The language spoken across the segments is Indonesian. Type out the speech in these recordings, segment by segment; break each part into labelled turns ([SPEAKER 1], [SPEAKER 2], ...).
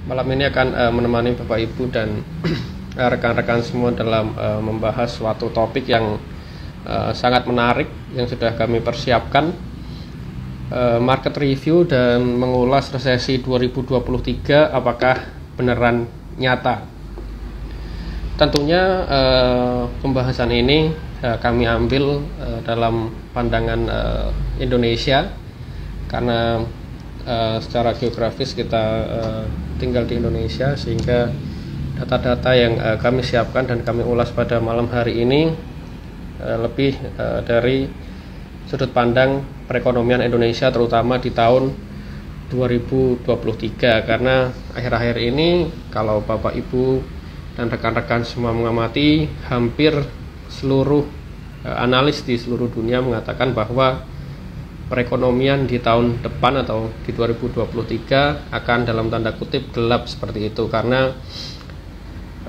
[SPEAKER 1] Malam ini akan menemani Bapak Ibu dan rekan-rekan semua dalam membahas suatu topik yang sangat menarik yang sudah kami persiapkan, market review dan mengulas resesi 2023 apakah beneran nyata. Tentunya pembahasan ini kami ambil dalam pandangan Indonesia karena secara geografis kita tinggal di Indonesia, sehingga data-data yang kami siapkan dan kami ulas pada malam hari ini lebih dari sudut pandang perekonomian Indonesia, terutama di tahun 2023, karena akhir-akhir ini kalau Bapak Ibu dan rekan-rekan semua mengamati, hampir seluruh analis di seluruh dunia mengatakan bahwa perekonomian di tahun depan atau di 2023 akan dalam tanda kutip gelap seperti itu, karena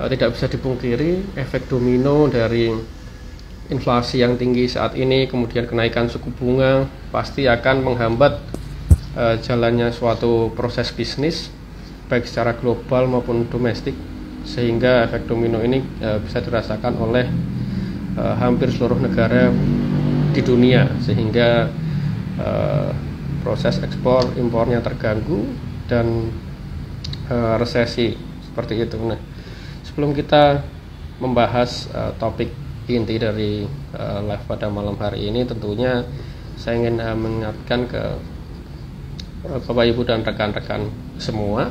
[SPEAKER 1] tidak bisa dipungkiri efek domino dari inflasi yang tinggi saat ini, kemudian kenaikan suku bunga pasti akan menghambat jalannya suatu proses bisnis baik secara global maupun domestik, sehingga efek domino ini bisa dirasakan oleh hampir seluruh negara di dunia, sehingga proses ekspor impornya terganggu dan resesi seperti itu. Nah, sebelum kita membahas topik inti dari live pada malam hari ini, tentunya saya ingin mengingatkan ke Bapak Ibu dan rekan-rekan semua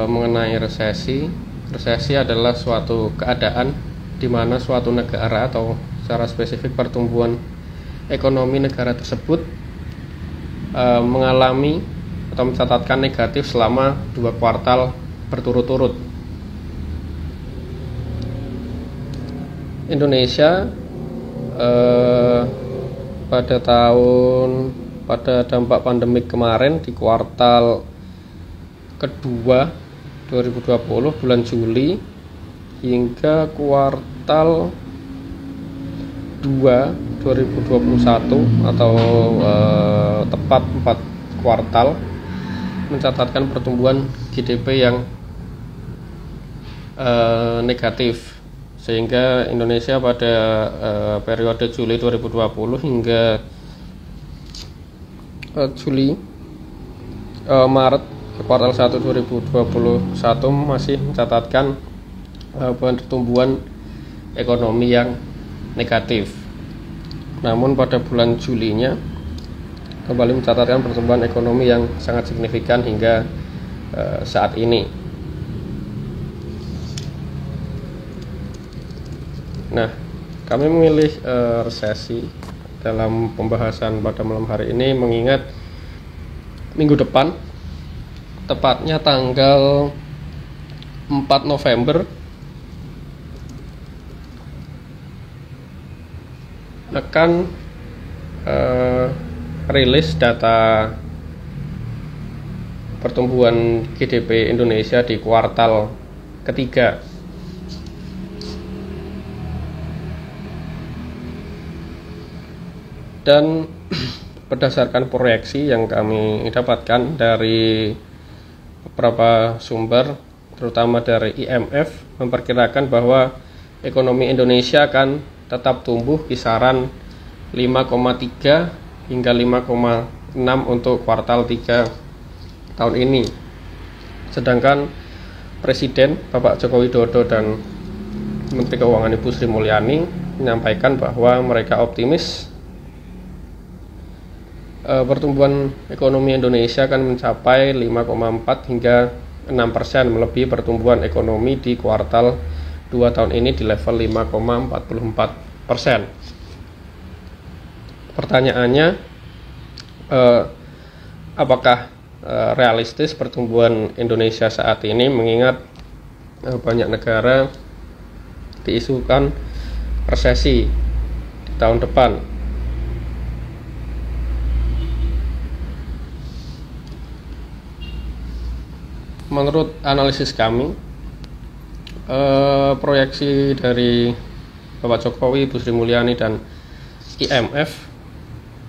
[SPEAKER 1] mengenai resesi. Resesi adalah suatu keadaan di mana suatu negara atau secara spesifik pertumbuhan ekonomi negara tersebut mengalami atau mencatatkan negatif selama 2 kuartal berturut-turut. Indonesia pada dampak pandemik kemarin di kuartal kedua 2020 bulan Juli hingga kuartal 2 2021 atau tepat 4 kuartal mencatatkan pertumbuhan GDP yang negatif, sehingga Indonesia pada periode Juli 2020 hingga Maret kuartal 1 2021 masih mencatatkan pertumbuhan ekonomi yang negatif. Namun pada bulan Julinya kembali mencatatkan pertumbuhan ekonomi yang sangat signifikan hingga saat ini. Nah, kami memilih resesi dalam pembahasan pada malam hari ini mengingat minggu depan, tepatnya tanggal 4 November akan rilis data pertumbuhan GDP Indonesia di kuartal ketiga. Dan berdasarkan proyeksi yang kami dapatkan dari beberapa sumber, terutama dari IMF, memperkirakan bahwa ekonomi Indonesia akan tetap tumbuh kisaran 5,3 hingga 5,6 untuk kuartal 3 tahun ini. Sedangkan Presiden Bapak Joko Widodo dan Menteri Keuangan Ibu Sri Mulyani menyampaikan bahwa mereka optimis pertumbuhan ekonomi Indonesia akan mencapai 5,4 hingga 6%, melebihi pertumbuhan ekonomi di kuartal 2 tahun ini di level 5,44%. Pertanyaannya, apakah realistis pertumbuhan Indonesia saat ini, mengingat banyak negara diisukan resesi di tahun depan? Menurut analisis kami, proyeksi dari Bapak Jokowi, Ibu Sri Mulyani, dan IMF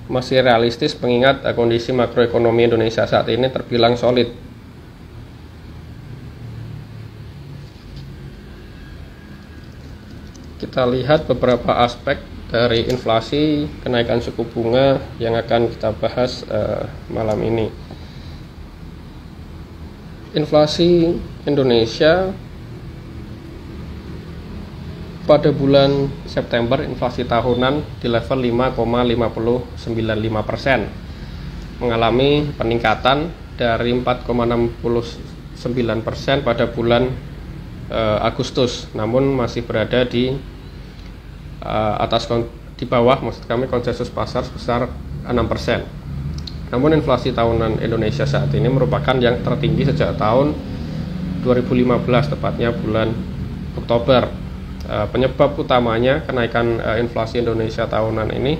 [SPEAKER 1] masih realistis mengingat kondisi makroekonomi Indonesia saat ini terbilang solid. kita lihat beberapa aspek dari inflasi, kenaikan suku bunga yang akan kita bahas malam ini. Inflasi Indonesia pada bulan September, inflasi tahunan di level 5,595%, mengalami peningkatan dari 4,69% pada bulan Agustus, namun masih berada di di bawah, maksud kami konsensus pasar sebesar 6%. Namun inflasi tahunan Indonesia saat ini merupakan yang tertinggi sejak tahun 2015, tepatnya bulan Oktober. Penyebab utamanya kenaikan inflasi Indonesia tahunan ini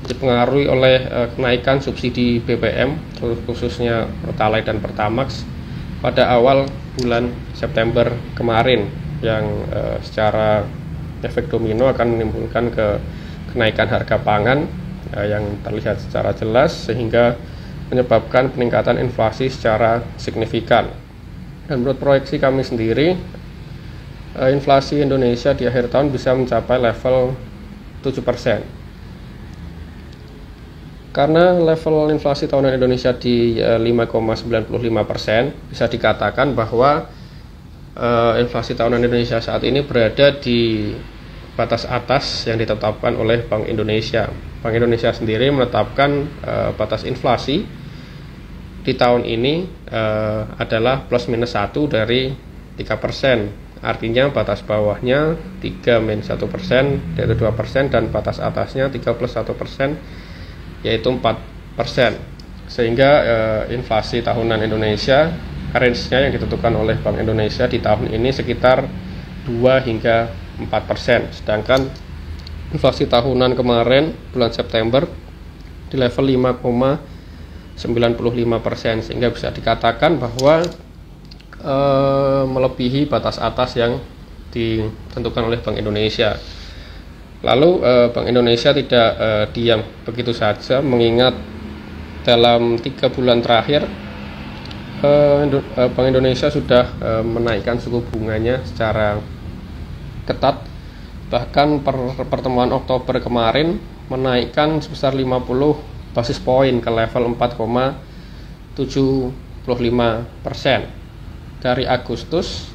[SPEAKER 1] dipengaruhi oleh kenaikan subsidi BBM, khususnya Pertalite dan Pertamax pada awal bulan September kemarin, yang secara efek domino akan menimbulkan kenaikan harga pangan yang terlihat secara jelas, sehingga menyebabkan peningkatan inflasi secara signifikan. Dan menurut proyeksi kami sendiri, inflasi Indonesia di akhir tahun bisa mencapai level 7%. Karena level inflasi tahunan Indonesia di 5,95%, bisa dikatakan bahwa inflasi tahunan Indonesia saat ini berada di batas atas yang ditetapkan oleh Bank Indonesia. Bank Indonesia sendiri menetapkan batas inflasi di tahun ini adalah plus minus 1 dari 3%. Artinya batas bawahnya 3-1%, yaitu 2%, dan batas atasnya 3 plus 1%, yaitu 4%. Sehingga inflasi tahunan Indonesia, range-nya yang ditentukan oleh Bank Indonesia di tahun ini sekitar 2 hingga 4%. Sedangkan inflasi tahunan kemarin bulan September di level 5,95%, sehingga bisa dikatakan bahwa melebihi batas atas yang ditentukan oleh Bank Indonesia. Lalu Bank Indonesia tidak diam begitu saja, mengingat dalam 3 bulan terakhir Bank Indonesia sudah menaikkan suku bunganya secara ketat. Bahkan pertemuan Oktober kemarin menaikkan sebesar 50 basis poin ke level 4,75%. Dari Agustus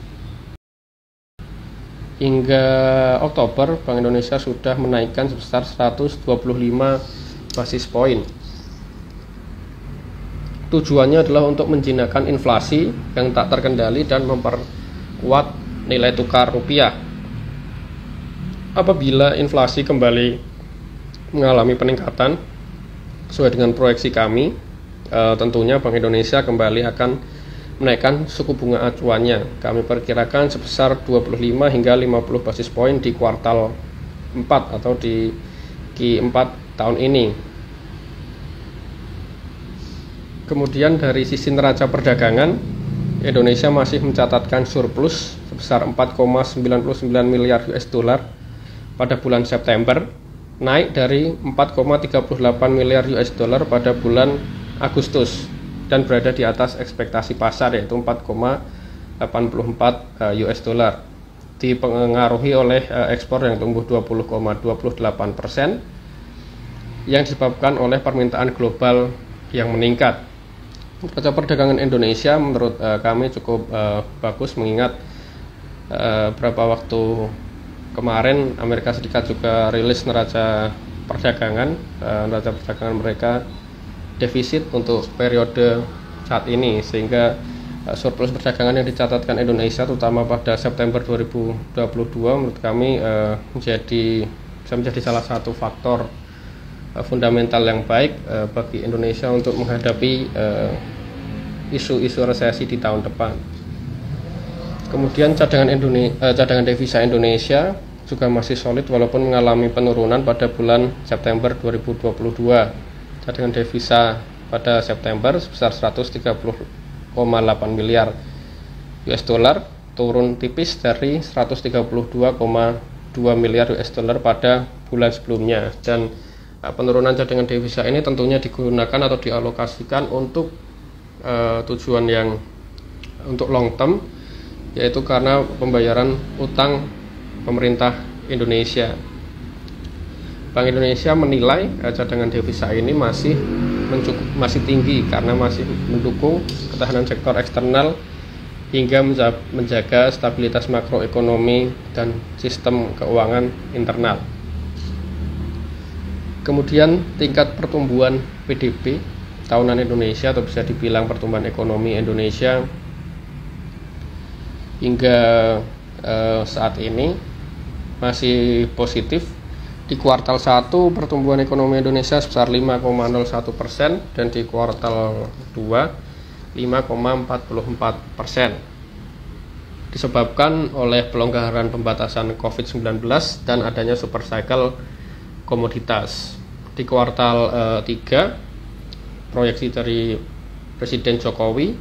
[SPEAKER 1] hingga Oktober, Bank Indonesia sudah menaikkan sebesar 125 basis poin. Tujuannya adalah untuk menjinakkan inflasi yang tak terkendali dan memperkuat nilai tukar rupiah. Apabila inflasi kembali mengalami peningkatan sesuai dengan proyeksi kami, tentunya Bank Indonesia kembali akan menaikkan suku bunga acuannya. Kami perkirakan sebesar 25 hingga 50 basis poin di kuartal 4 atau di Q4 tahun ini. Kemudian dari sisi neraca perdagangan, Indonesia masih mencatatkan surplus sebesar 4,99 miliar US dollar pada bulan September, naik dari 4,38 miliar US dollar pada bulan Agustus, dan berada di atas ekspektasi pasar, yaitu 4,84 US dollar. Dipengaruhi oleh ekspor yang tumbuh 20,28%, yang disebabkan oleh permintaan global yang meningkat. Neraca perdagangan Indonesia menurut kami cukup bagus, mengingat beberapa waktu kemarin Amerika Serikat juga rilis neraca perdagangan. Neraca perdagangan mereka defisit untuk periode saat ini, sehingga surplus perdagangan yang dicatatkan Indonesia terutama pada September 2022 menurut kami bisa menjadi salah satu faktor fundamental yang baik bagi Indonesia untuk menghadapi isu-isu resesi di tahun depan. Kemudian cadangan devisa Indonesia juga masih solid walaupun mengalami penurunan pada bulan September 2022. Cadangan devisa pada September sebesar 130,8 miliar US dollar, turun tipis dari 132,2 miliar US dollar pada bulan sebelumnya. Dan penurunan cadangan devisa ini tentunya digunakan atau dialokasikan untuk tujuan yang untuk long term, yaitu karena pembayaran utang pemerintah Indonesia. Bank Indonesia menilai cadangan devisa ini masih tinggi karena masih mendukung ketahanan sektor eksternal hingga menjaga stabilitas makroekonomi dan sistem keuangan internal. Kemudian tingkat pertumbuhan PDB tahunan Indonesia, atau bisa dibilang pertumbuhan ekonomi Indonesia hingga saat ini masih positif. Di kuartal 1 pertumbuhan ekonomi Indonesia sebesar 5,01% dan di kuartal 2 5,44%, disebabkan oleh pelonggaran pembatasan COVID-19 dan adanya super cycle komoditas. Di kuartal 3 proyeksi dari Presiden Jokowi,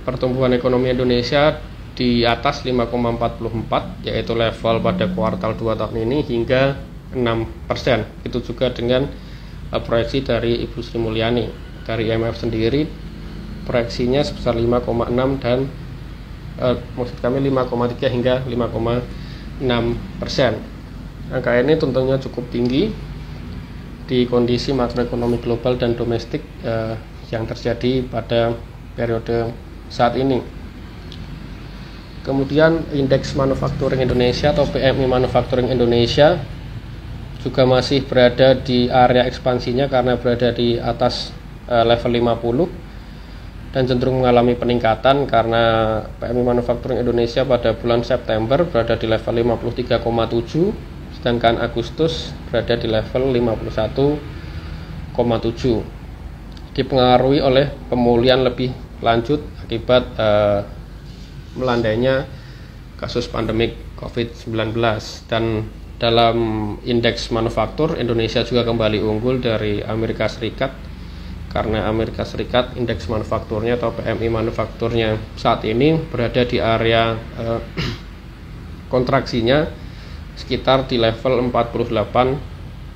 [SPEAKER 1] pertumbuhan ekonomi Indonesia di atas 5,44, yaitu level pada kuartal 2 tahun ini hingga 6%. Itu juga dengan proyeksi dari Ibu Sri Mulyani. Dari IMF sendiri proyeksinya sebesar 5,6 dan maksud kami 5,3 hingga 5,6%. Angka ini tentunya cukup tinggi di kondisi makroekonomi global dan domestik yang terjadi pada periode saat ini. Kemudian indeks manufacturing Indonesia atau PMI Manufacturing Indonesia juga masih berada di area ekspansinya karena berada di atas level 50 dan cenderung mengalami peningkatan karena PMI Manufacturing Indonesia pada bulan September berada di level 53,7, sedangkan Agustus berada di level 51,7, dipengaruhi oleh pemulihan lebih lanjut akibat melandainya kasus pandemik COVID-19. Dan dalam indeks manufaktur, Indonesia juga kembali unggul dari Amerika Serikat karena Amerika Serikat indeks manufakturnya atau PMI manufakturnya saat ini berada di area kontraksinya sekitar di level 48,2,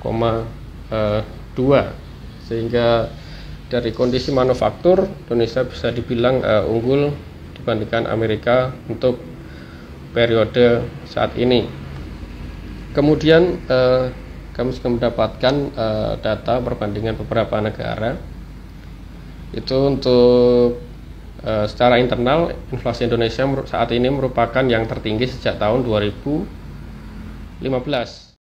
[SPEAKER 1] sehingga dari kondisi manufaktur Indonesia bisa dibilang unggul dibandingkan Amerika untuk periode saat ini. Kemudian kami juga mendapatkan data perbandingan beberapa negara. Itu untuk secara internal, inflasi Indonesia saat ini merupakan yang tertinggi sejak tahun 2015.